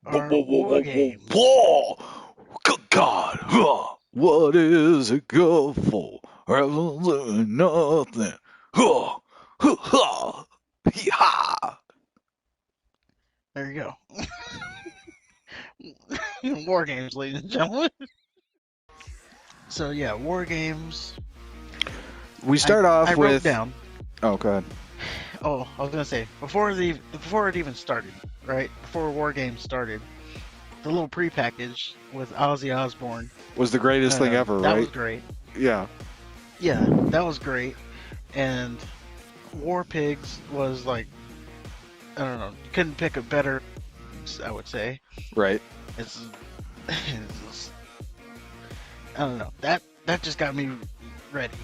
are war games. Whoa! Good God! Huh. What is it good for? Absolutely nothing. Huh. Huh. Huh. Yeehaw. There you go. War games, ladies and gentlemen. So yeah, war games. We I start I off wrote with. down. Oh, go ahead. Oh, I was gonna say before it even started, right? Before war games started, the little pre-package with Ozzy Osbourne. Was the greatest thing ever, That right? was great. Yeah. Yeah, that was great. And War Pigs was like, I don't know, you couldn't pick a better. I would say Right. it's, it's I don't know, that just got me ready.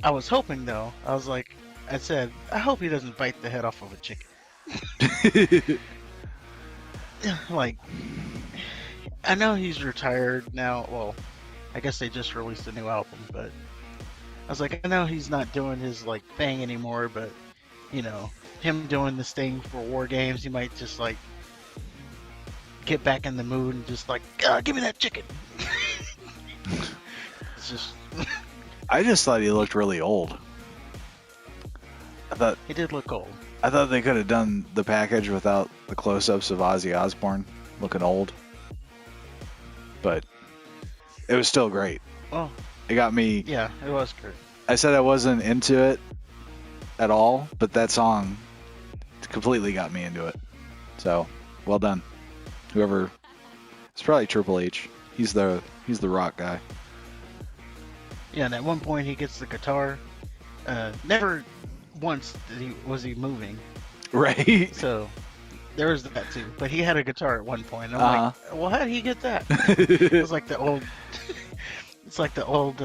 I was hoping though. I said, I hope he doesn't bite the head off of a chicken. Like, I know he's retired now. Well, I guess they just released a new album, but I was like, I know he's not doing his like thing anymore, but you know, him doing this thing for war games, he might just like get back in the mood and just like, give me that chicken. It's just I just thought he looked really old. he did look old. I thought they could have done the package without the close-ups of Ozzy Osbourne looking old, but it was still great. Well, It got me. yeah, it was great. I said I wasn't into it at all, but that song completely got me into it. So, well done. Whoever, it's probably Triple H. He's the rock guy. Yeah, and at one point he gets the guitar. Never once was he moving. Right. So there was that too. But he had a guitar at one point. I'm like, well, how did he get that? It was like the old. It's like the old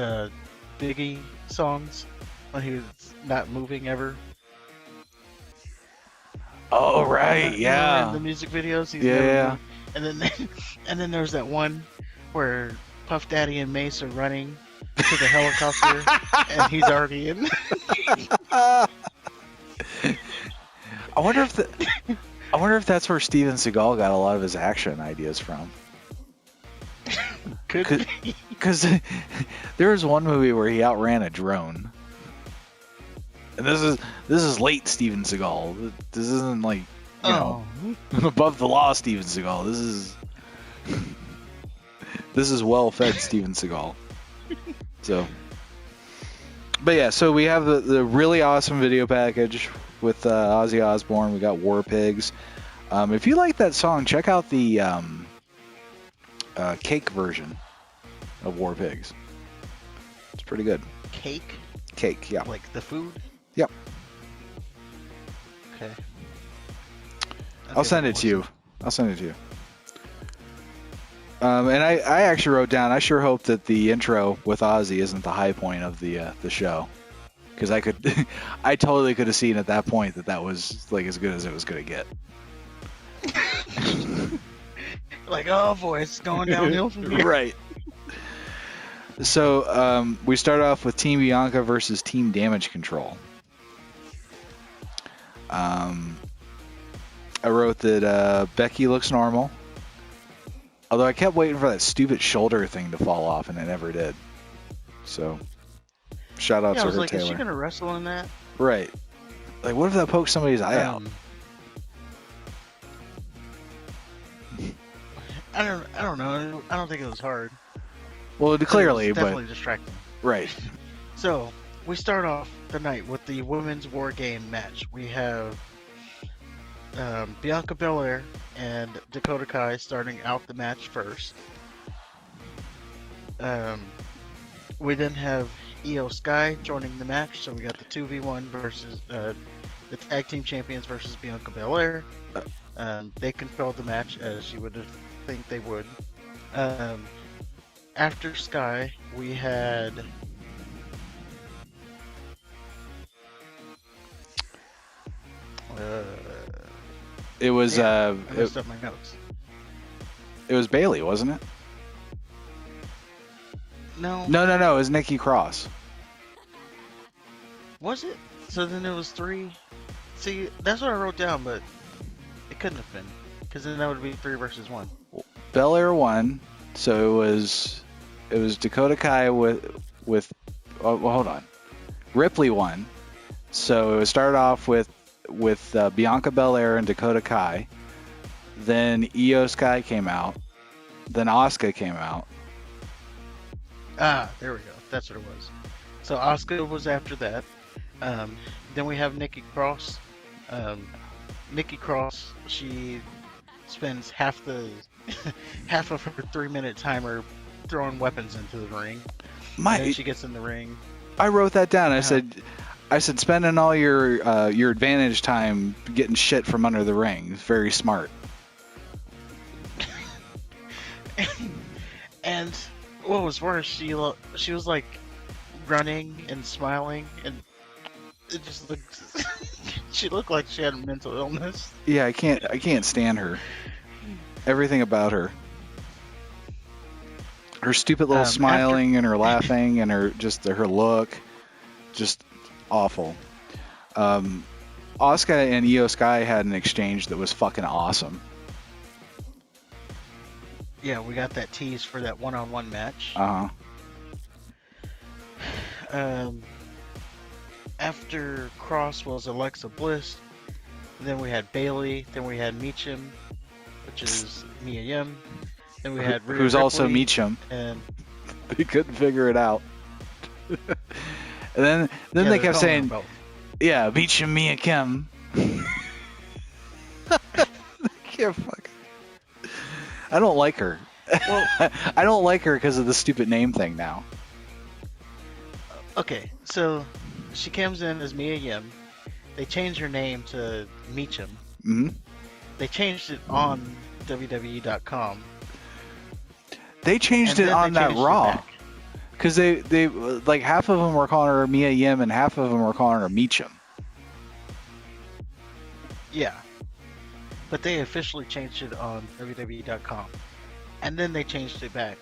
Biggie songs when he was not moving ever. Oh right, In yeah. the music videos, he's Yeah. never moved. And then there's that one where Puff Daddy and Mace are running to the helicopter, and he's already in. I wonder if that's where Steven Seagal got a lot of his action ideas from. Could be. Because there was one movie where he outran a drone, and this is late Steven Seagal. This isn't like you know above the law Steven Seagal. This is well-fed Steven Seagal. So, but yeah, so we have the really awesome video package with Ozzy Osbourne. We got War Pigs. If you like that song, check out the cake version of War Pigs. It's pretty good. Cake? Cake, yeah. Like the food? Yep. Okay. I'll send it to you. And I actually wrote down, I sure hope that the intro with Ozzy isn't the high point of the show. Because I totally could have seen at that point that was like as good as it was going to get. Like, oh boy, it's going downhill from here. Right. So we start off with Team Bianca versus Team Damage Control. I wrote that Becky looks normal. Although I kept waiting for that stupid shoulder thing to fall off, and it never did. So, shout out Yeah, I to was her, like, Taylor. is she gonna wrestle in that? Right. Like, what if that pokes somebody's eye out? I don't know. I don't think it was hard. Well, clearly, It was definitely but distracting. right. So we start off the night with the women's war game match. We have Bianca Belair and Dakota Kai starting out the match first. We then have Io Sky joining the match, so we got the 2v1 versus the tag team champions versus Bianca Belair. They controlled the match as you would think they would. After Sky, we had It was I messed up my notes. it was Bailey, wasn't it? No. No. It was Nikki Cross. Was it? So then it was 3. See, that's what I wrote down, but it couldn't have been. Because then that would be 3 versus 1. Belair won, so it was Dakota Kai with oh, well, hold on. Ripley won, so it started off with Bianca Belair and Dakota Kai. Then Io Sky came out. Then Asuka came out. Ah, there we go. That's what it was. So Asuka was after that. Then we have Nikki Cross. Nikki Cross, she spends half of her 3-minute timer throwing weapons into the ring. And then she gets in the ring. I wrote that down. I said spending all your advantage time getting shit from under the ring is very smart. And what was worse, she was like running and smiling, and it just looked. She looked like she had a mental illness. Yeah, I can't stand her. Everything about her. Her stupid little smiling and her laughing and her look, just awful. Asuka and Io Sky had an exchange that was fucking awesome. Yeah, we got that tease for that one-on-one match. After Cross was Alexa Bliss, then we had Bailey, then we had Meacham, which is Mia Yim. Then we had who's also Meacham, and they couldn't figure it out. And then they kept saying, "Yeah, Meacham, Mia Kim." I don't like her. Well, I don't like her because of the stupid name thing now. Okay, so she comes in as Mia Yim. They changed her name to Meacham. Mm-hmm. They changed it on WWE.com. They changed it on that Raw. Because they like half of them were calling her Mia Yim and half of them were calling her Meacham. Yeah. But they officially changed it on WWE.com. And then they changed it back.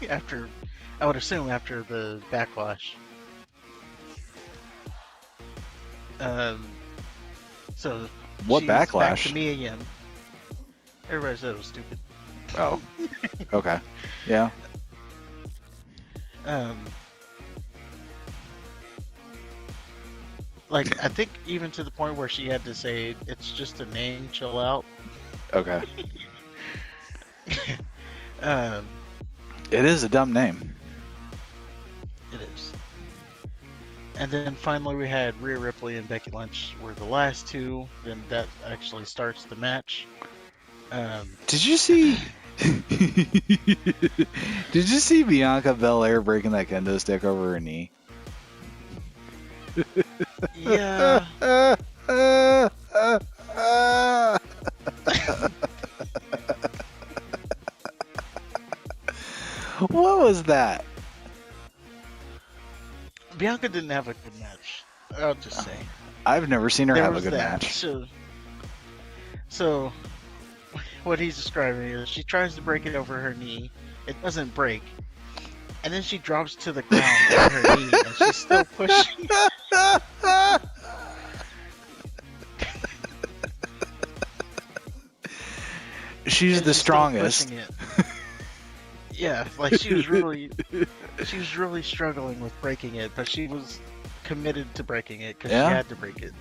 I would assume after the backlash. So what she's backlash? Back to Mia Yim. Everybody said it was stupid. Oh. Okay. Yeah. Like, I think even to the point where she had to say, "It's just a name, chill out." Okay. It is a dumb name. It is. And then finally we had Rhea Ripley and Becky Lynch were the last two. Then that actually starts the match. Did you see? Did you see Bianca Belair breaking that kendo stick over her knee? Yeah. What was that? Bianca didn't have a good match. I'll just say. I've never seen her have a good match. So, what he's describing is she tries to break it over her knee. It doesn't break. And then she drops to the ground on her knee and she's still pushing. She's the strongest. Yeah, like she was really struggling with breaking it, but she was committed to breaking it because she had to break it.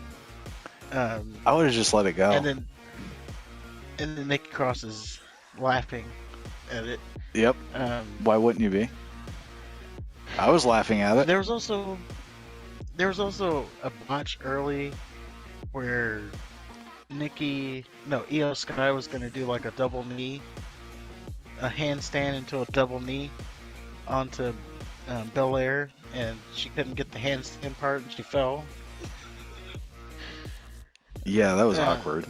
I would have just let it go. And then Nikki Cross is laughing at it. Yep. Why wouldn't you be? I was laughing at it. There was also a botch early where Io Sky was gonna do like a double knee, a handstand into a double knee onto Belair, and she couldn't get the handstand part and she fell. Yeah, that was awkward.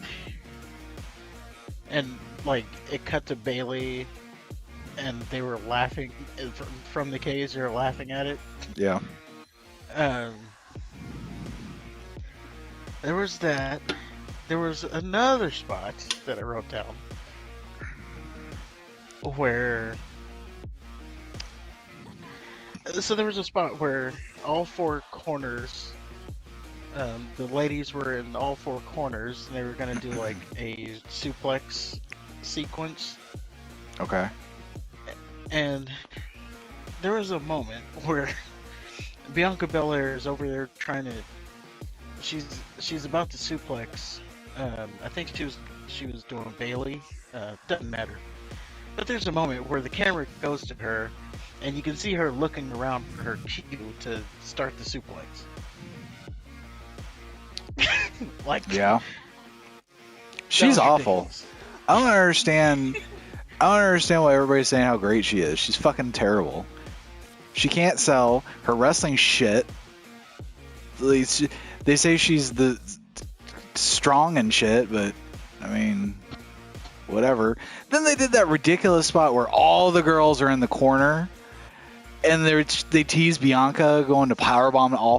And like it cut to Bailey, and they were laughing from the cage. They were laughing at it. Yeah. There was that. There was another spot that I wrote down where. So there was a spot where all four corners The ladies were in all four corners, and they were gonna do like a suplex sequence, Okay. and there was a moment where Bianca Belair is over there trying to. She's about to suplex. I think she was doing Bailey. Doesn't matter. But there's a moment where the camera goes to her, and you can see her looking around for her cue to start the suplex. Like, Yeah. that She's was awful. ridiculous. I don't understand. I don't understand why everybody's saying how great she is. She's fucking terrible. She can't sell. Her wrestling shit. They say she's the strong and shit, but I mean, whatever. Then they did that ridiculous spot where all the girls are in the corner, and they tease Bianca going to powerbomb all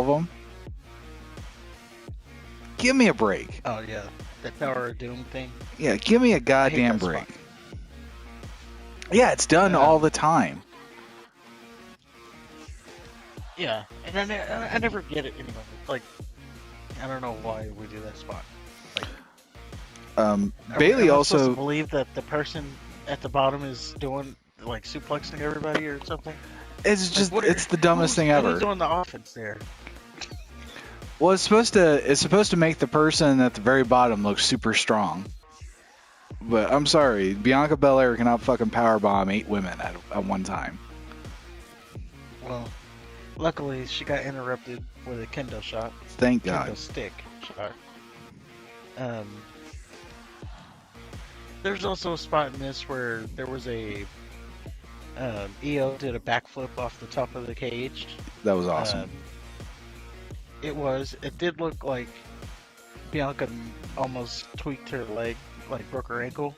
of them. Give me a break. Oh yeah, that Tower of Doom thing. Yeah, give me a goddamn that break. spot. Yeah, it's done all the time. Yeah, and I never get it anyway. Like, I don't know why we do that spot. Like, Bailey am I also supposed to believe that the person at the bottom is doing like suplexing everybody or something. it's just Like, it's the dumbest thing ever. Who's doing the offense there? Well, it's supposed to make the person at the very bottom look super strong. But I'm sorry, Bianca Belair cannot fucking powerbomb 8 women at one time. Well, luckily she got interrupted with a kendo shot. Thank Kendo God. stick shot. There's also a spot in this where there was a EO did a backflip off the top of the cage. That was awesome. It did look like Bianca almost tweaked her leg, like broke her ankle.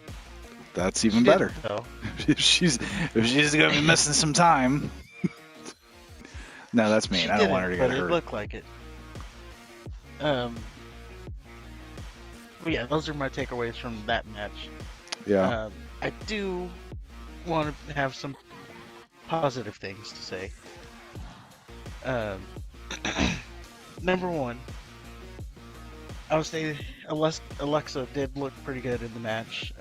That's even She better. didn't, though. if she's gonna be missing some time. No, that's mean. She I don't want her to didn't, get but hurt. it looked like it. But yeah, those are my takeaways from that match. Yeah. I do want to have some positive things to say. Number one, I would say Alexa did look pretty good in the match.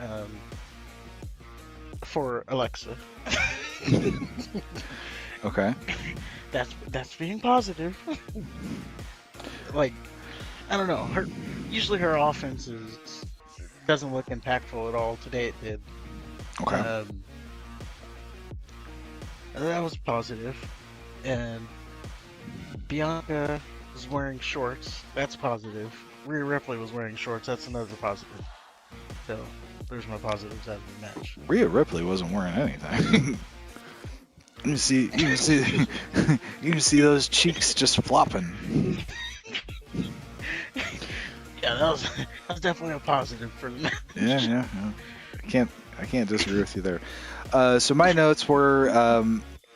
For Alexa, Okay. that's being positive. Like, I don't know. Usually her offense doesn't look impactful at all. Today it did. Okay. That was positive. And Bianca was wearing shorts. That's positive. Rhea Ripley was wearing shorts. That's another positive. So there's my positives out of the match. Rhea Ripley wasn't wearing anything. You can see those cheeks just flopping. Yeah, that was definitely a positive for the match. Yeah. I can't disagree with you there. So my notes were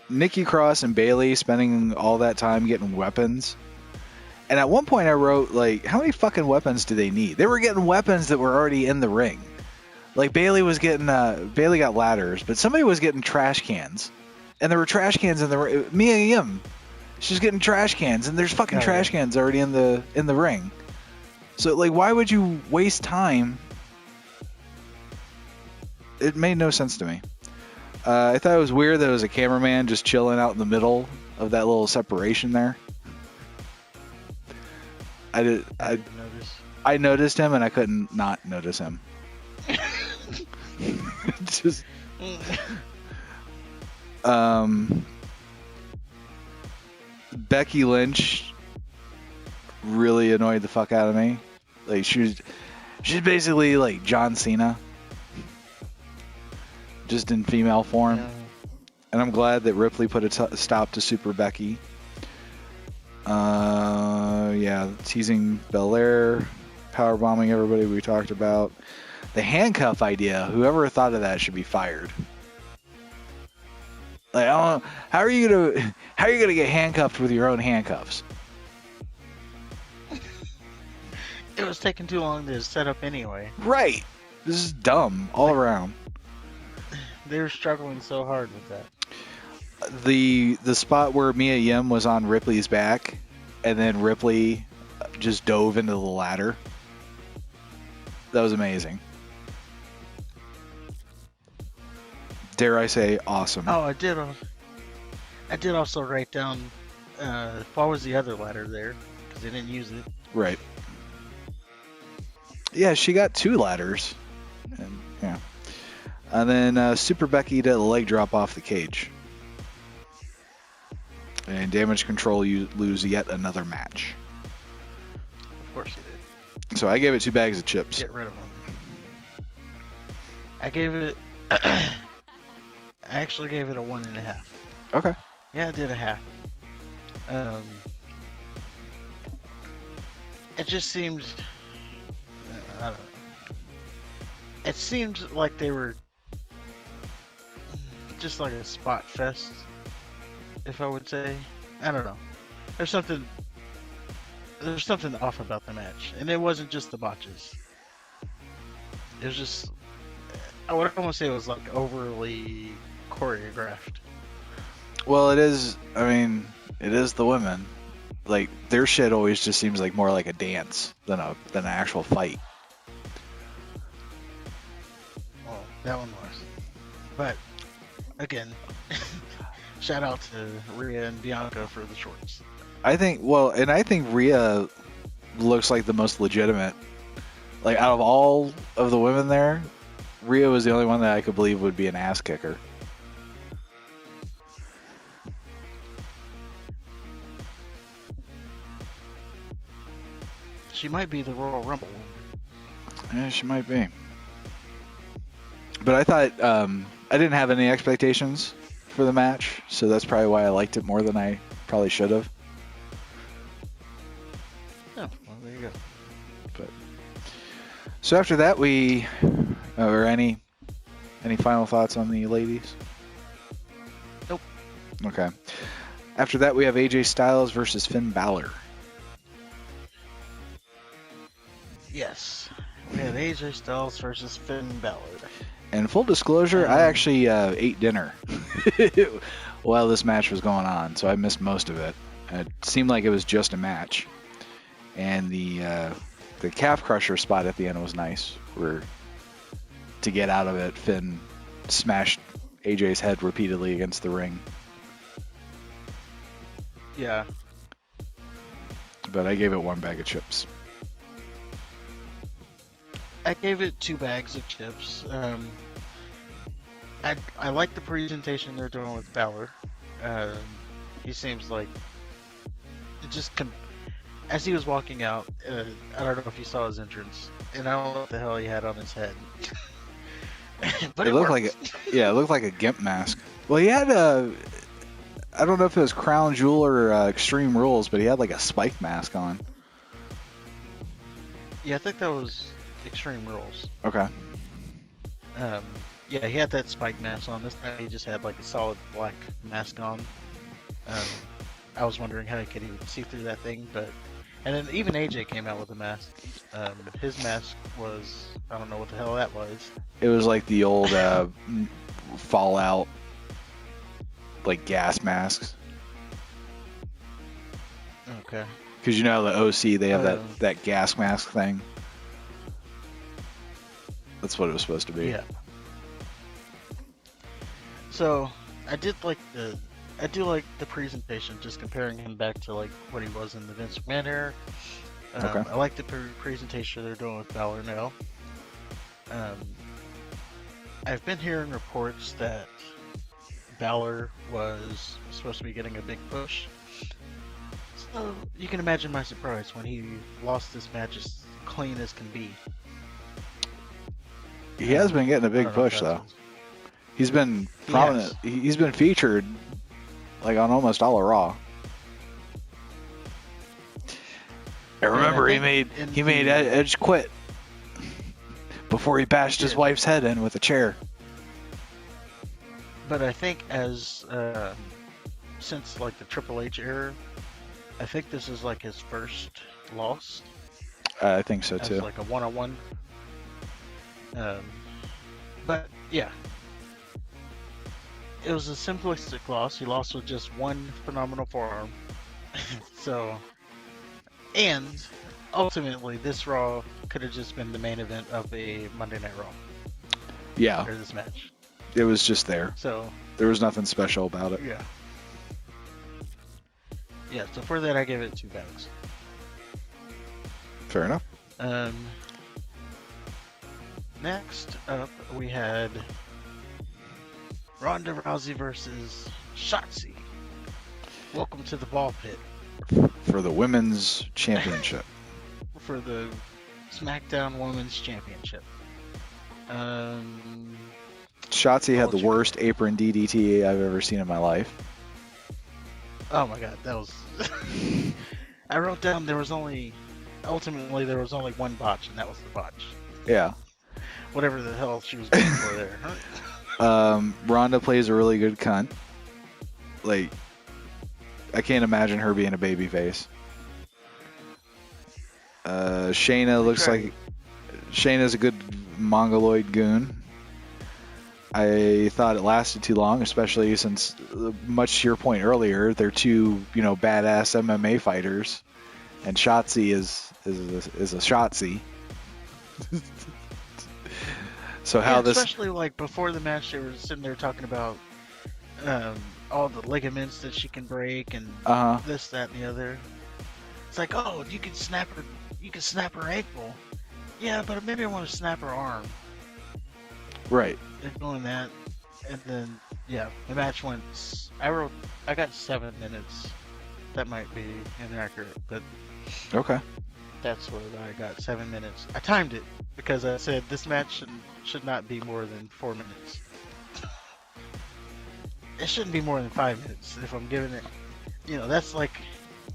Nikki Cross and Bailey spending all that time getting weapons. And at one point I wrote, like, how many fucking weapons do they need? They were getting weapons that were already in the ring. Like, Bailey got ladders, but somebody was getting trash cans. And there were trash cans in the ring. Mia Yim, she's getting trash cans, and there's fucking trash cans already in the ring. So, like, why would you waste time? It made no sense to me. I thought it was weird that it was a cameraman just chilling out in the middle of that little separation there. I didn't notice. I noticed him, and I couldn't not notice him. Just. Becky Lynch really annoyed the fuck out of me. Like, she's basically like John Cena, just in female form. Yeah. And I'm glad that Ripley put a stop to Super Becky. Teasing Belair, powerbombing everybody we talked about. The handcuff idea, whoever thought of that should be fired. Like, I don't know, how are you gonna get handcuffed with your own handcuffs? It was taking too long to set up anyway. Right. This is dumb all around. They were struggling so hard with that. The spot where Mia Yim was on Ripley's back, and then Ripley just dove into the ladder. That was amazing. Dare I say, awesome. Oh, I did. I did also write down. What was the other ladder there? Because they didn't use it. Right. Yeah, she got 2 ladders. And yeah. And then Super Becky did a leg drop off the cage. And Damage Control, you lose yet another match. Of course you did. So I gave it 2 bags of chips. Get rid of them. I gave it. I actually gave it a 1.5. Okay. Yeah, I did a half. It just seemed. I don't know. It seemed like they were just like a spot fest, if I would say. I don't know. There's something off about the match, and it wasn't just the botches. It was just. I would almost say it was like overly choreographed. Well, it is. I mean, it is the women. Like their shit always just seems like more like a dance than an actual fight. Well, that one was. But again, shout out to Rhea and Bianca for the shorts. I think. Well, and I think Rhea looks like the most legitimate. Like out of all of the women there, Rhea was the only one that I could believe would be an ass kicker. She might be the Royal Rumble. Yeah, she might be. But I thought I didn't have any expectations for the match, so that's probably why I liked it more than I probably should have. Oh, well, there you go. But so after that, or any final thoughts on the ladies? Nope. Okay. After that, we have AJ Styles versus Finn Balor. Yes. We have AJ Styles versus Finn Balor. And full disclosure, I actually ate dinner while this match was going on, so I missed most of it. It seemed like it was just a match. And the calf crusher spot at the end was nice, where to get out of it, Finn smashed AJ's head repeatedly against the ring. Yeah. But I gave it 1 bag of chips. I gave it 2 bags of chips. I like the presentation they're doing with Balor. He seems like it just as he was walking out. I don't know if you saw his entrance, and I don't know what the hell he had on his head. But it looked like it looked like a gimp mask. Well, he had I don't know if it was Crown Jewel or Extreme Rules, but he had like a spike mask on. Yeah, I think that was Extreme Rules. Okay. Yeah, he had that spike mask on. This time he just had like a solid black mask on. I was wondering how he could even see through that thing, but and then even AJ came out with a mask. His mask was, I don't know what the hell that was. It was like the old Fallout like gas masks. Okay. Because you know the OC, they have that gas mask thing. That's what it was supposed to be. Yeah. So I do like the presentation, just comparing him back to like what he was in the Vince McMahon era. Okay. I like the presentation they're doing with Balor now. I've been hearing reports that Balor was supposed to be getting a big push. So you can imagine my surprise when he lost this match as clean as can be. He has been getting a big push though. He's been prominent. He's been featured like on almost all of Raw. I remember he made Edge quit before he bashed his wife's head in with a chair. But I think since like the Triple H era, I think this is like his first loss. I think so too. As like a one-on-one. But yeah, it was a simplistic loss. He lost with just one phenomenal forearm. So, and ultimately, this Raw could have just been the main event of a Monday Night Raw, Yeah, or this match. it was just there. So, There was nothing special about it. yeah. Yeah, so for that, I give it 2 bags. Fair enough. Um, next up, we had Ronda Rousey versus Shotzi. Welcome to the ball pit For the women's championship. for the SmackDown Women's Championship. Shotzi had I'll the check. worst apron DDT I've ever seen in my life. Oh my god, that was. I wrote down ultimately there was only one botch, and that was the botch. Yeah. Whatever the hell she was going for there. Ronda plays a really good cunt. Like, I can't imagine her being a babyface. Shayna looks like Shayna's a good mongoloid goon. I thought it lasted too long, especially since, much to your point earlier, they're two, badass MMA fighters, and Shotzi is a Shotzi. So how this? Especially like before the match, they were sitting there talking about all the ligaments that she can break and this, that, and the other. It's like, oh, you can snap her ankle. Yeah, but maybe I want to snap her arm. Right. They're doing that, and then the match went. I got 7 minutes. That might be inaccurate, but Okay. that's what I got. 7 minutes. I timed it because I said this match should not be more than 4 minutes. It shouldn't be more than 5 minutes if I'm giving it. That's like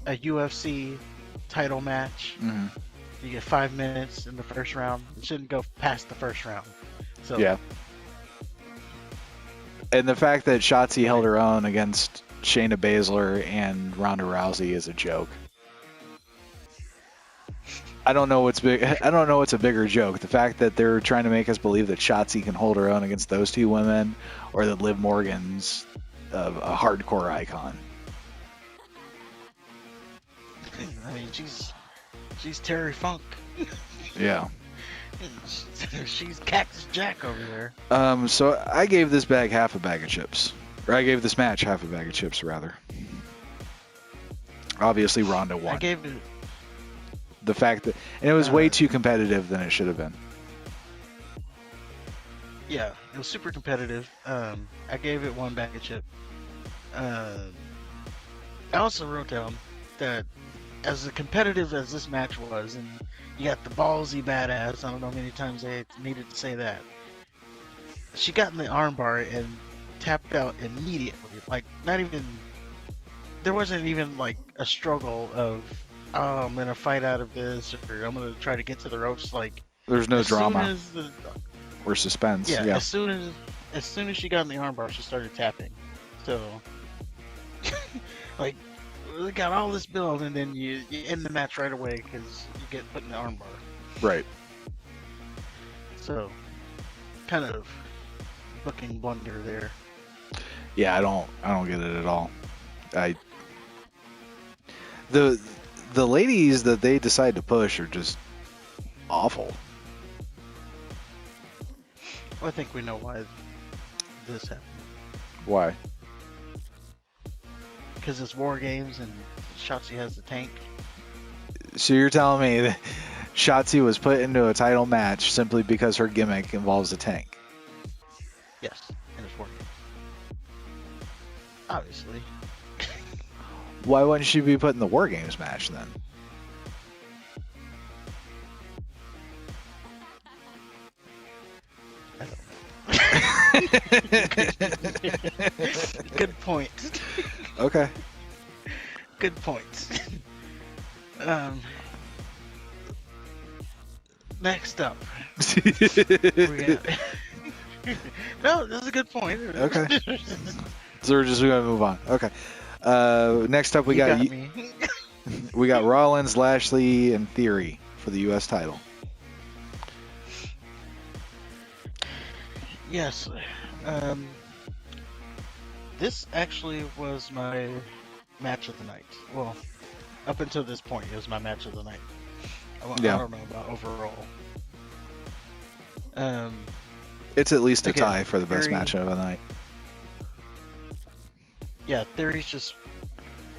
a UFC title match. Mm-hmm. You get 5 minutes in the first round. It shouldn't go past the first round. So Yeah. And the fact that Shotzi held her own against Shayna Baszler and Ronda Rousey is a joke. I don't know what's big. I don't know what's a bigger joke: the fact that they're trying to make us believe that Shotzi can hold her own against those two women, or that Liv Morgan's a hardcore icon. I mean, she's Terry Funk. Yeah. She's Cactus Jack over there. So I gave this bag half a bag of chips, or I gave this match half a bag of chips, rather. Obviously, Ronda won. I gave it. The fact that, and it was way too competitive than it should have been. Yeah, it was super competitive. I gave it 1 bag of chip. I also wrote down that as competitive as this match was, and you got the ballsy badass, I don't know how many times they needed to say that, she got in the armbar and tapped out immediately. Like, there wasn't even like a struggle of, oh, I'm gonna fight out of this, or I'm gonna try to get to the ropes. Like, There's no drama soon or suspense. as Yeah. as soon as she got in the armbar, she started tapping. So, like, we got all this build, and then you end the match right away because you get put in the armbar. Right. So, kind of booking blunder there. Yeah, I don't get it at all. The ladies that they decide to push are just awful. Well, I think we know why this happened. Why? Because it's War Games and Shotzi has the tank. So you're telling me that Shotzi was put into a title match simply because her gimmick involves a tank? Yes, and it's War Games. Obviously. Why wouldn't she be put in the War Games match then? Good point. Okay. Good point. Next up, we got... No, that's a good point. Okay. So we're just gonna move on. Okay. Next up, we You got me. we got Rollins, Lashley, and Theory for the U.S. title. Yes. This actually was my match of the night. Well, up until this point, it was my match of the night. I Yeah, don't know about overall. Um, it's at least a again, tie for the best Theory, match of the night. yeah, Theory's just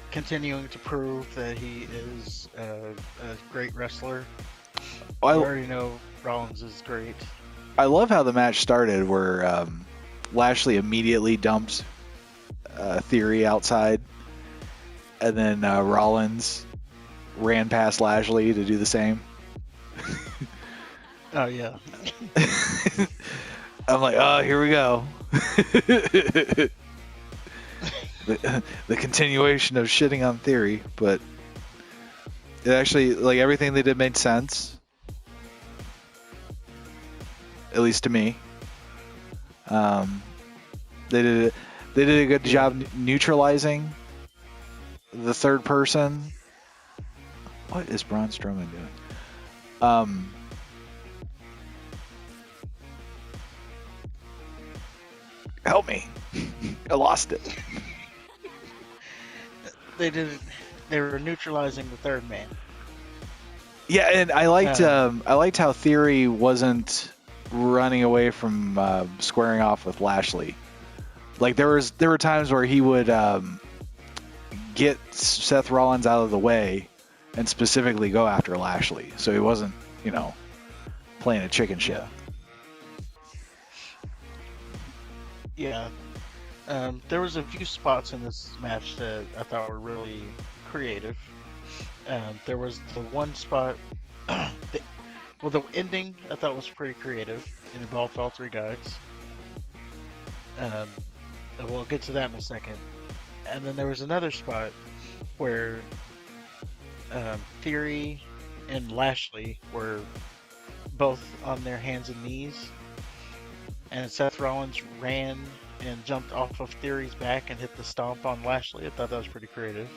continuing to prove that he is a great wrestler. You I already know Rollins is great. I love how the match started, where Lashley immediately dumped Theory outside, and then Rollins ran past Lashley to do the same. Oh yeah, I'm like, oh, here we go. the continuation of shitting on Theory, but it actually, like, everything they did made sense, at least to me. Um, they did a good job neutralizing the third person. What is Braun Strowman doing? Help me. I lost it. they did. They were neutralizing the third man. Yeah, and I liked how Theory wasn't running away from squaring off with Lashley. Like there were times where he would get Seth Rollins out of the way and specifically go after Lashley, so he wasn't, playing a chicken shit. Yeah. There was a few spots in this match that I thought were really creative. There was the one spot, the ending I thought was pretty creative. It involved all three guys. Um, we'll get to that in a second. And then there was another spot where Theory and Lashley were both on their hands and knees, and Seth Rollins ran and jumped off of Theory's back and hit the stomp on Lashley. I thought that was pretty creative.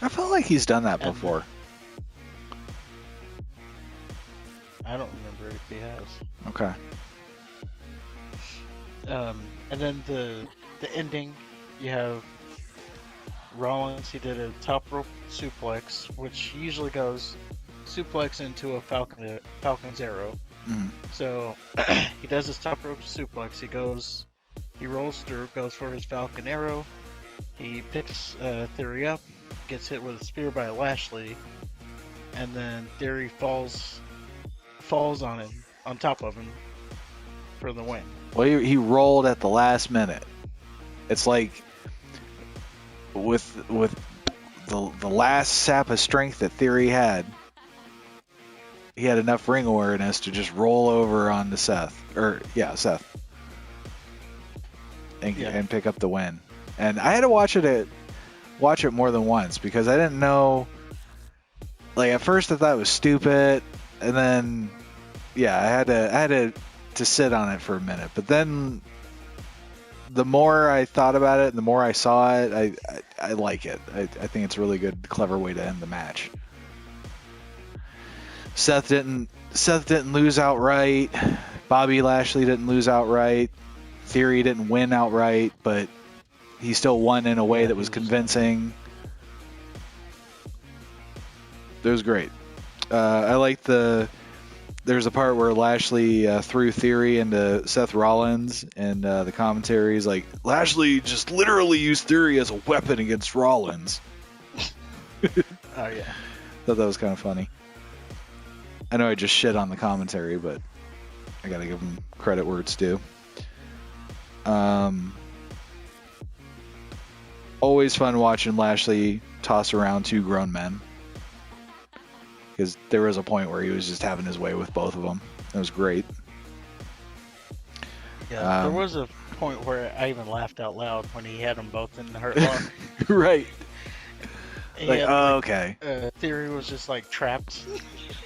I felt like he's done that And before. I don't remember if he has. Okay. And then the ending, you have Rollins. He did a top rope suplex, which usually goes suplex into a Falcon's arrow. Mm. So he does his top rope suplex. He rolls through, goes for his Falcon arrow. He picks Theory up, gets hit with a spear by Lashley, and then Theory falls on top of him for the win. Well, he rolled at the last minute. It's like with the last sap of strength that Theory had, he had enough ring awareness to just roll over onto Seth, and pick up the win. And I had to watch it more than once because I didn't know. Like at first, I thought it was stupid, and then I had to sit on it for a minute. But then the more I thought about it, and the more I saw it, I like it. I think it's a really good, clever way to end the match. Seth didn't lose outright. Bobby Lashley didn't lose outright. Theory didn't win outright, but he still won in a way that was convincing. It was great. I like there's a part where Lashley threw Theory into Seth Rollins, and the commentary is like, Lashley just literally used Theory as a weapon against Rollins. Oh yeah. Thought that was kind of funny. I know I just shit on the commentary, but I gotta give them credit where it's due. Always fun watching Lashley toss around two grown men, because there was a point where he was just having his way with both of them. It was great. Yeah, there was a point where I even laughed out loud when he had them both in the Hurt Lock. Right. Like, okay. Theory was just like trapped.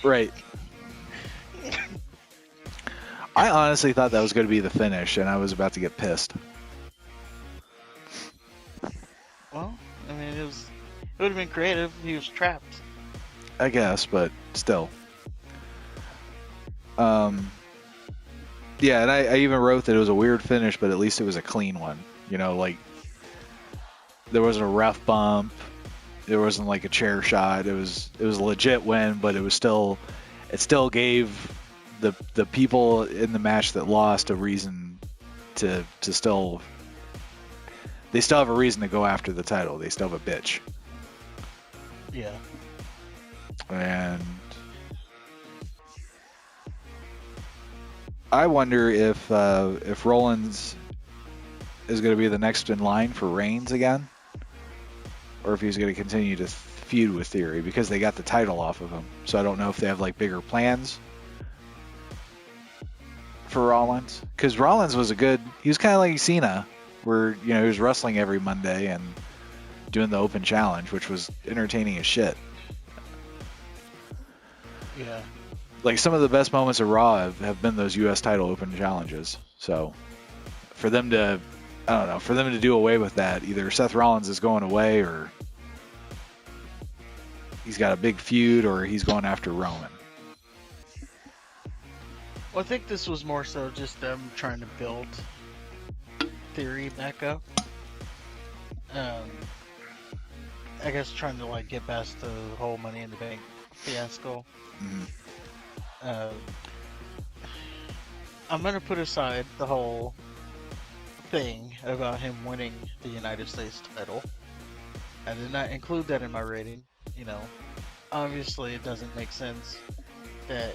Right. I honestly thought that was going to be the finish, and I was about to get pissed. Well, I mean, it would have been creative if he was trapped. I guess, but still. Yeah, and I even wrote that it was a weird finish, but at least it was a clean one. Like, there wasn't a rough bump. It wasn't like a chair shot. It was a legit win, but it still gave the people in the match that lost a reason to still. They still have a reason to go after the title. They still have a bitch. Yeah. And I wonder if Rollins is going to be the next in line for Reigns again, or if he's going to continue to feud with Theory because they got the title off of him. So I don't know if they have like bigger plans for Rollins, because Rollins was he was kind of like Cena, where he was wrestling every Monday and doing the open challenge, which was entertaining as shit. Yeah. Like some of the best moments of Raw have been those U.S. title open challenges. So for them to, I don't know, for them to do away with that, either Seth Rollins is going away or he's got a big feud or he's going after Roman. Well, I think this was more so just them trying to build Theory back up. I guess trying to like get past the whole Money in the Bank fiasco. Mm-hmm. I'm gonna put aside the whole thing about him winning the United States title. I did not include that in my rating. Obviously it doesn't make sense that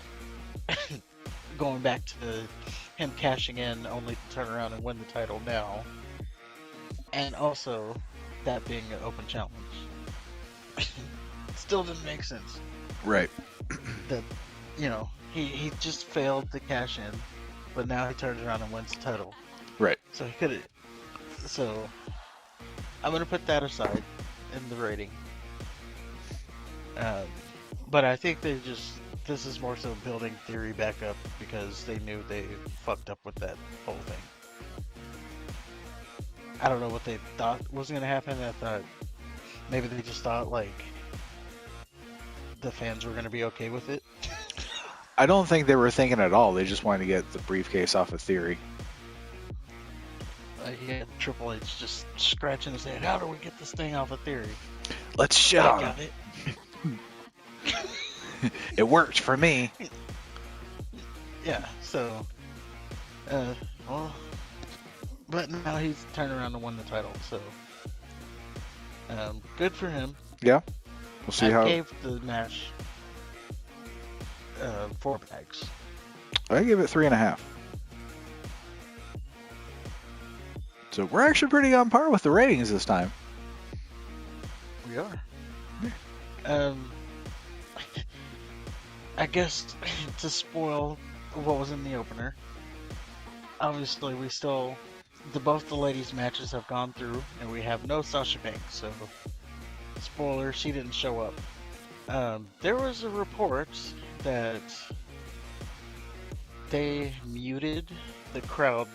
going back to him cashing in only to turn around and win the title now, and also that being an open challenge. Still didn't make sense. Right. That he just failed to cash in, but now he turns around and wins the title. Right. So he could have. So I'm gonna put that aside in the rating. But I think this is more so building Theory back up because they knew they fucked up with that whole thing. I don't know what they thought was gonna happen. I thought maybe they just thought like the fans were gonna be okay with it. I don't think they were thinking at all. They just wanted to get the briefcase off of Theory. He had Triple H just scratching his head. How do we get this thing off of Theory? Let's shit on got him. it. It worked for me. Yeah, so, well, but now he's turned around and won the title, so, good for him. Yeah, we'll see how. I gave the match 4 bags. I gave it 3.5. So we're actually pretty on par with the ratings this time. We are. I guess to spoil what was in the opener, obviously both the ladies' matches have gone through, and we have no Sasha Banks, so spoiler, she didn't show up. There was a report that they muted the crowd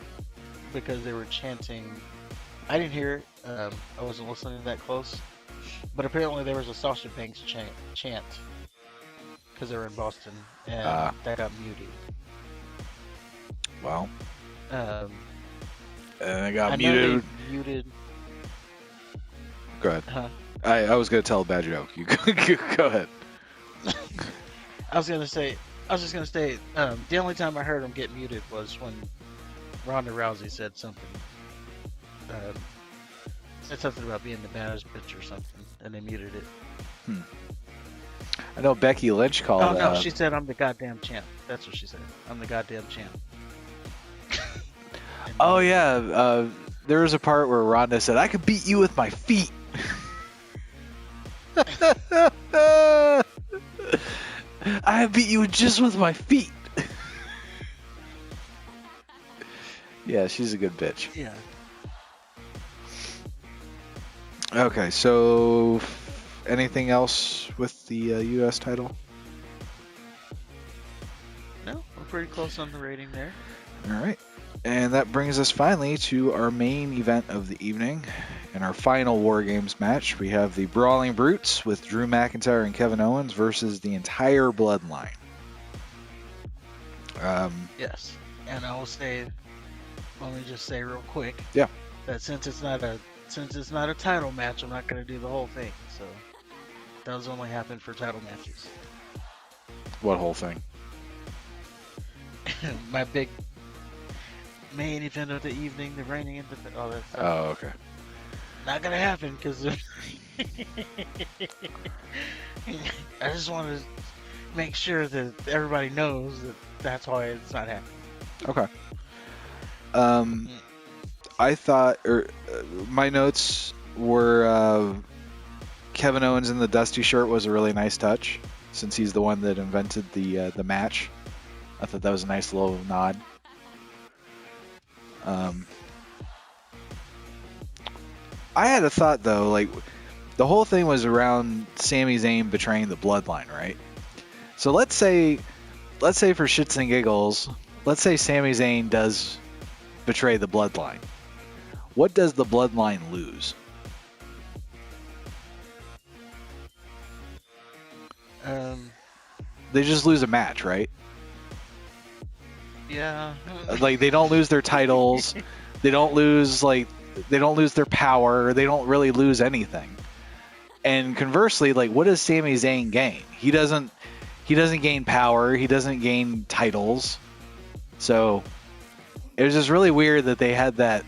because they were chanting. I didn't hear it. I wasn't listening that close. But apparently there was a Sasha Banks chant because they were in Boston, and that got muted. Well, And it got muted. Muted. Go ahead. Huh? I was gonna tell a bad joke. You go ahead. I was just gonna say, the only time I heard him get muted was when Ronda Rousey said something. Said something about being the baddest bitch or something, and they muted it. I know Becky Lynch called. Oh no, she said, "I'm the goddamn champ." That's what she said. I'm the goddamn champ. Oh yeah, there was a part where Ronda said, "I could beat you with my feet." I beat you just with my feet. Yeah, she's a good bitch. Yeah. Okay, so anything else with the U.S. title? No, we're pretty close on the rating there. All right. And that brings us finally to our main event of the evening. In our final War Games match, we have the Brawling Brutes with Drew McIntyre and Kevin Owens versus the entire Bloodline. Yes, and I will say, let me just say real quick. Yeah. That since it's not a title match, I'm not going to do the whole thing. So. those only happen for title matches. What whole thing? My big main event of the evening, the reigning independent, all that stuff. Oh, okay. Not gonna happen because I just want to make sure that everybody knows that that's why it's not happening. Okay. I thought, my notes were Kevin Owens in the dusty shirt was a really nice touch, since he's the one that invented the match. I thought that was a nice little nod. I had a thought though, like the whole thing was around Sami Zayn betraying the bloodline, right? So let's say for shits and giggles, let's say Sami Zayn does betray the bloodline. What does the bloodline lose? They just lose a match, right? Yeah. Like they don't lose their titles, they don't lose their power, they don't really lose anything. And conversely, like what does Sami Zayn gain? He doesn't gain power, he doesn't gain titles. So it was just really weird that they had that.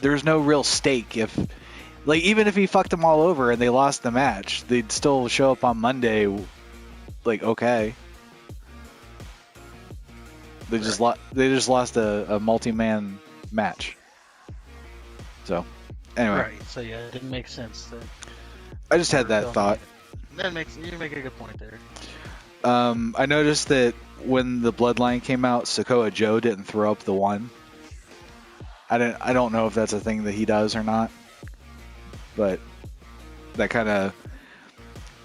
There's no real stake if, like, even if he fucked them all over and they lost the match, they'd still show up on Monday, like, okay. They just lost a multi-man match. So, anyway. Right. So yeah, it didn't make sense. I just had that thought. You make a good point there. I noticed that when the Bloodline came out, Sokoa Joe didn't throw up the one. I don't know if that's a thing that he does or not, but that kind of,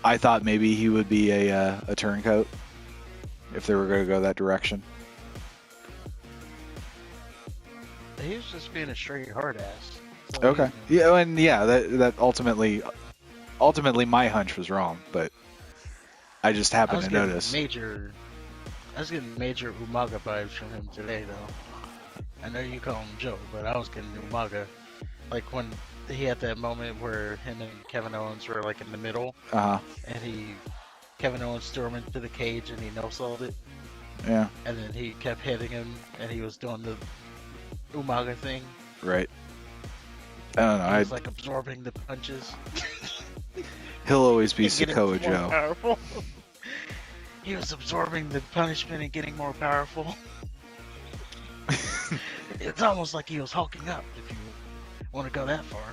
I thought maybe he would be a turncoat if they were going to go that direction. He was just being a straight hard ass. Okay. Yeah, and yeah, that ultimately my hunch was wrong, but I just happened to notice. I was getting major Umaga vibes from him today, though. I know you call him Joe, but I was getting Umaga. Like when he had that moment where him and Kevin Owens were like in the middle, and Kevin Owens threw him into the cage and he no-sold it. Yeah. And then he kept hitting him, and he was doing the Umaga thing. Right. I don't know. He was like absorbing the punches. He'll always be Sokoa Joe. Powerful. He was absorbing the punishment and getting more powerful. It's almost like he was hulking up, if you want to go that far.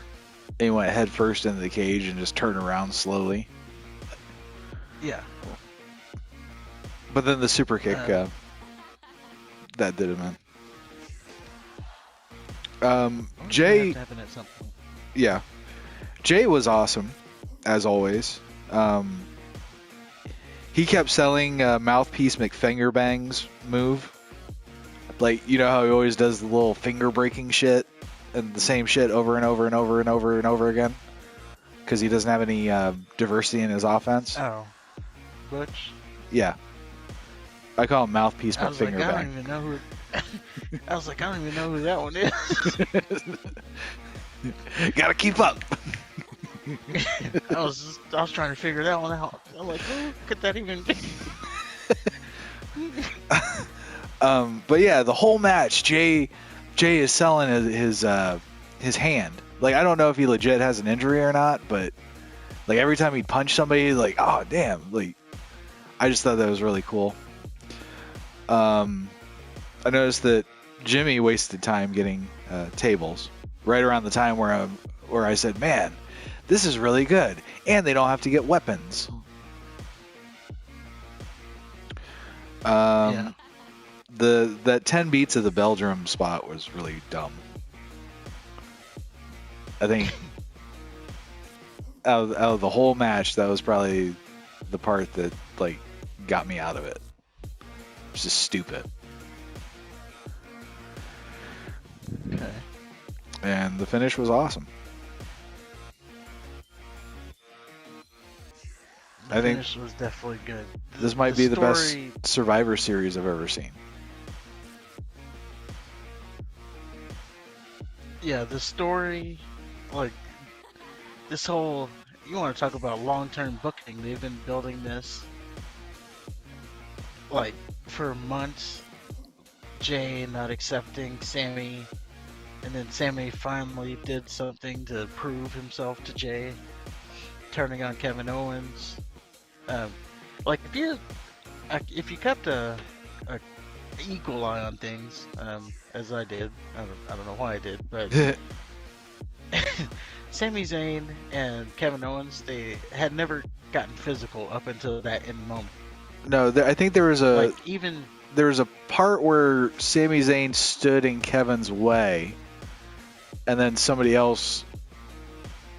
And he went head first into the cage and just turned around slowly. Yeah. But then the super kick, that did him in. Jay, yeah, Jay was awesome, as always. He kept selling Mouthpiece McFingerbang's move. Like, you know how he always does the little finger breaking shit and the same shit over and over and over and over and over again? Because he doesn't have any diversity in his offense. Oh. Butch? Yeah. I call him Mouthpiece McFingerbang. I don't even know who... I was like, I don't even know who that one is. Gotta keep up. I was trying to figure that one out. I'm like, who could that even be? But yeah, the whole match, Jay is selling his hand. Like, I don't know if he legit has an injury or not, but like every time he'd punch somebody, like, oh damn, like I just thought that was really cool. I noticed that Jimmy wasted time getting tables right around the time where I said, man, this is really good, and they don't have to get weapons. Yeah. That 10 beats of the bell drum spot was really dumb. I think out of the whole match, that was probably the part that like got me out of it. It's just stupid. Okay. And the finish was awesome. The finish was definitely good. This might be the best Survivor Series I've ever seen. Yeah, the story, like, this whole you want to talk about long-term booking? They've been building this like for months. Jay not accepting Sammy, and then Sammy finally did something to prove himself to Jay, turning on Kevin Owens. Um, like if you kept a equal eye on things, as I did, I don't know why I did, but Sami Zayn and Kevin Owens, they had never gotten physical up until that end moment. No, I think there was Like even a part where Sami Zayn stood in Kevin's way, and then somebody else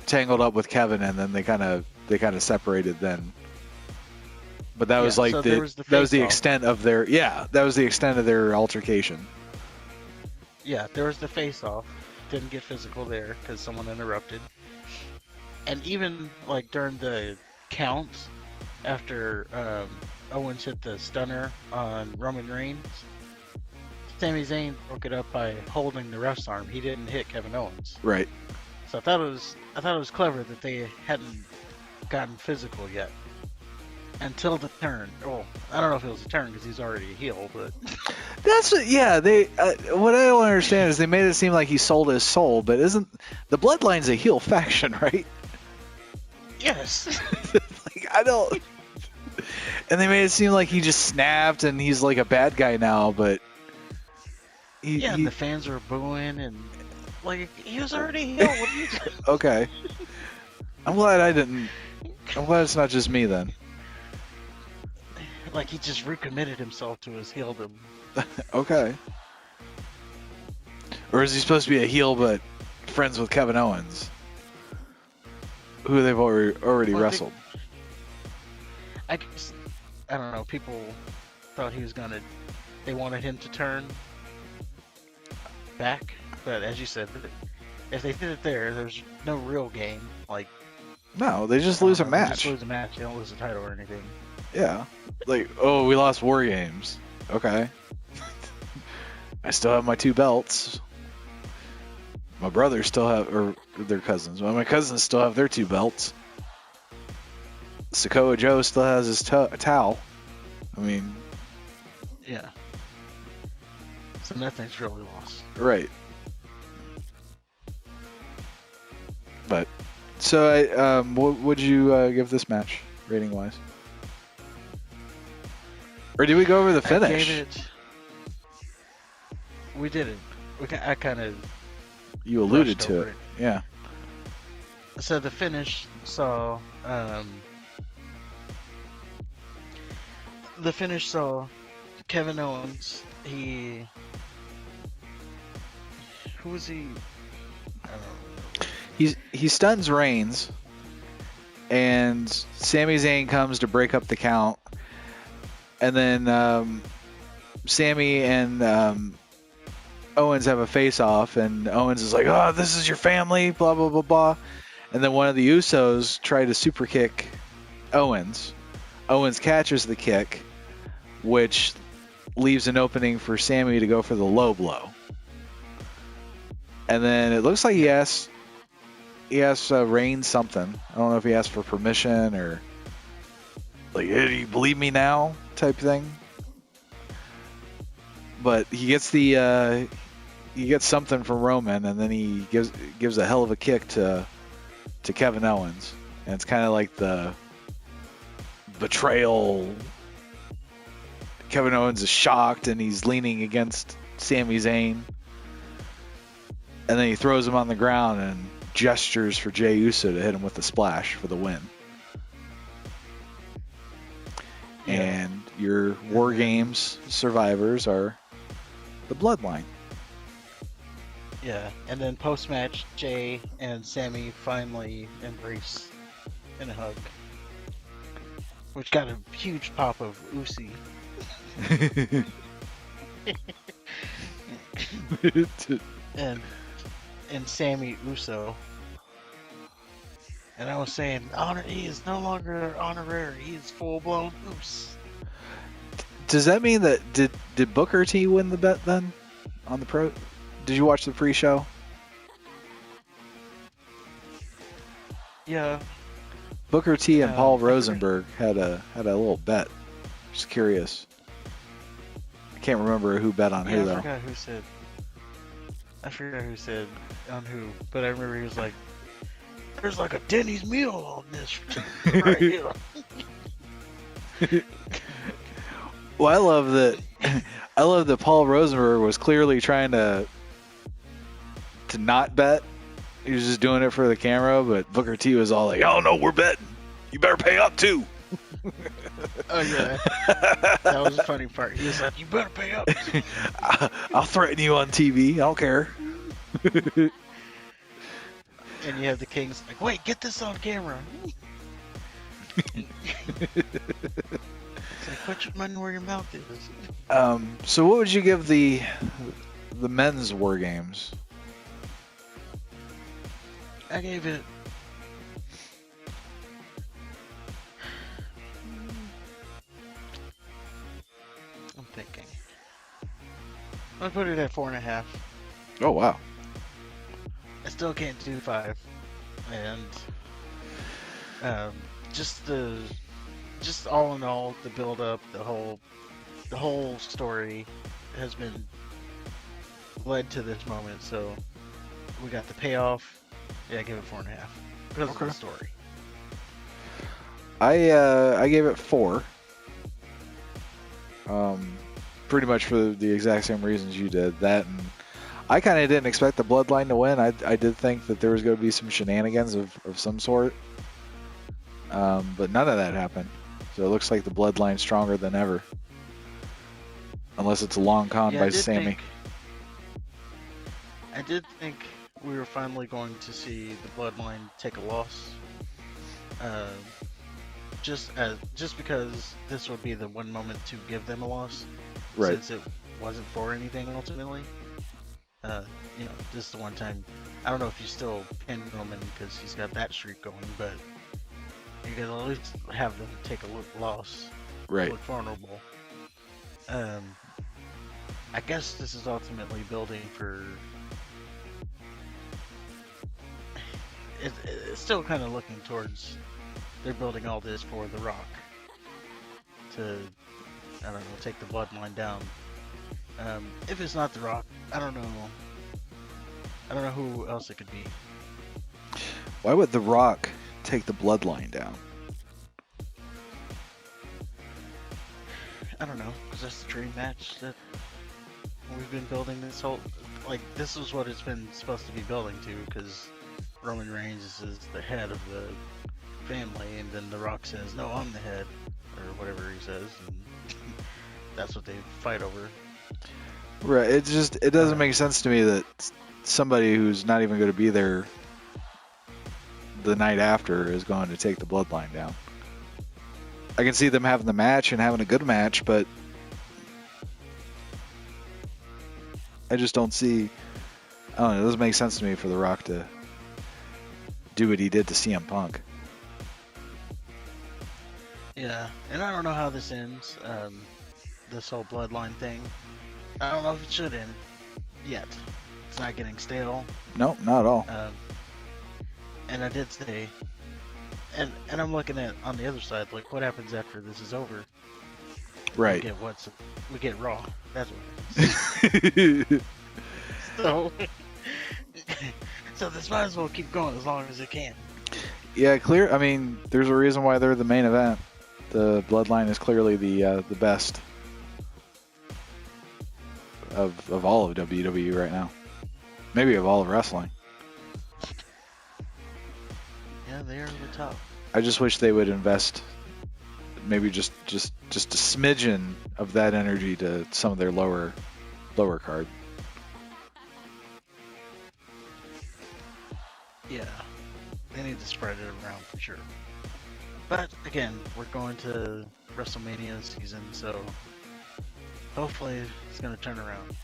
tangled up with Kevin, and then they kind of separated then. But that was like so that was the extent of their that was the extent of their altercation. Yeah, there was the face-off. Didn't get physical there because someone interrupted. And even like during the count after Owens hit the stunner on Roman Reigns, Sami Zayn broke it up by holding the ref's arm. He didn't hit Kevin Owens. Right. So I thought it was clever that they hadn't gotten physical yet until the turn. Oh, I don't know if it was a turn because he's already a heel, but that's they. What I don't understand is they made it seem like he sold his soul, but isn't the Bloodline's a heel faction, right? Yes. Like I don't. And they made it seem like he just snapped and he's like a bad guy now, but and the fans were booing and like he was already a heel. What are you doing? Okay. I'm glad it's not just me then. Like he just recommitted himself to his heeldom. Okay. Or is he supposed to be a heel but friends with Kevin Owens, who they've already wrestled? I don't know. People thought he was gonna. They wanted him to turn back, but as you said, if they did it there's no real game. Like no, they just lose a match. They just lose a match. They don't lose a title or anything. Yeah. Like, oh, we lost War Games. Okay. I still have my 2 belts. My brothers still have, or their cousins. Well, my cousins still have their 2 belts. Sokoa Joe still has his towel. I mean, yeah. So nothing's really lost. Right. But so, what would you give this match rating wise? Or did we go over the finish? We didn't. I kind of. You alluded to it. Yeah. So the finish saw. The finish saw Kevin Owens. Who was he? I don't know. He stuns Reigns, and Sami Zayn comes to break up the count. And then Sammy and Owens have a face-off, and Owens is like, "Oh, this is your family," blah blah blah blah. And then one of the Usos tried to super kick Owens. Owens catches the kick, which leaves an opening for Sammy to go for the low blow. And then it looks like he asks Reigns something. I don't know if he asked for permission or like, "Hey, do you believe me now?" type thing. But he gets something from Roman, and then he gives a hell of a kick to Kevin Owens, and it's kind of like the betrayal. Kevin Owens is shocked, and he's leaning against Sami Zayn, and then he throws him on the ground and gestures for Jey Uso to hit him with the splash for the win. Yeah. And your War Games survivors are the Bloodline. Yeah, and then post-match, Jay and Sammy finally embrace in a hug, which got a huge pop of Usi. and Sammy Uso. And I was saying, he is no longer honorary. He is full-blown Uso. Does that mean that did Booker T win the bet then on the pro? Did you watch the pre-show? Yeah. Booker T and Paul I forgot. Rosenberg had a little bet. Just curious. I can't remember who bet on Yeah, who though. I forgot who said on who, but I remember he was like, "There's like a Denny's meal on this right here." Well, I love that. I love that Paul Rosenberg was clearly trying to not bet. He was just doing it for the camera, but Booker T was all like, "Oh no, we're betting. You better pay up too." Oh yeah, that was the funny part. He was like, "You better pay up." I'll threaten you on TV. I don't care. And you have the Kings like, "Wait, get this on camera." It's like, put your money where your mouth is. So what would you give the men's War Games? I gave it. I'm thinking. I put it at 4.5. Oh wow. I still can't do 5, and just all in all, the build up, the whole story has been led to this moment. So we got the payoff. Yeah, I give it 4.5 because of the story. I gave it 4. Pretty much for the exact same reasons you did. That, and I kind of didn't expect the Bloodline to win. I did think that there was going to be some shenanigans of some sort, but none of that happened. So it looks like the Bloodline's stronger than ever, unless it's a long con by Sammy. I did think we were finally going to see the Bloodline take a loss. Just because this would be the one moment to give them a loss, right? Since it wasn't for anything ultimately. This is the one time. I don't know if you still pin Roman because he's got that streak going, but you can at least have them take a loss, right? Look vulnerable. I guess this is ultimately building for. It's still kind of looking towards. They're building all this for The Rock to, I don't know, take the Bloodline down. If it's not The Rock, I don't know. I don't know who else it could be. Why would The Rock take the Bloodline down? I don't know, because that's the dream match that we've been building this whole. Like, this is what it's been supposed to be building to, because Roman Reigns is the head of the family, and then The Rock says, "No, I'm the head," or whatever he says, and that's what they fight over. Right. It doesn't make sense to me that somebody who's not even going to be there the night after is going to take the Bloodline down. I can see them having the match and having a good match, but I just don't see. I don't know. It doesn't make sense to me for The Rock to do what he did to CM Punk. Yeah, and I don't know how this ends, this whole Bloodline thing. I don't know if it should end yet. It's not getting stale. Nope, not at all. And I did say, and I'm looking at on the other side, like what happens after this is over? Right. We get Raw. That's what happens. So this might as well keep going as long as it can. Yeah, clear. I mean, there's a reason why they're the main event. The Bloodline is clearly the best of all of WWE right now. Maybe of all of wrestling. Yeah, they are the top. I just wish they would invest maybe just a smidgen of that energy to some of their lower card. Yeah, they need to spread it around for sure. But again, we're going to WrestleMania season, so hopefully it's going to turn around.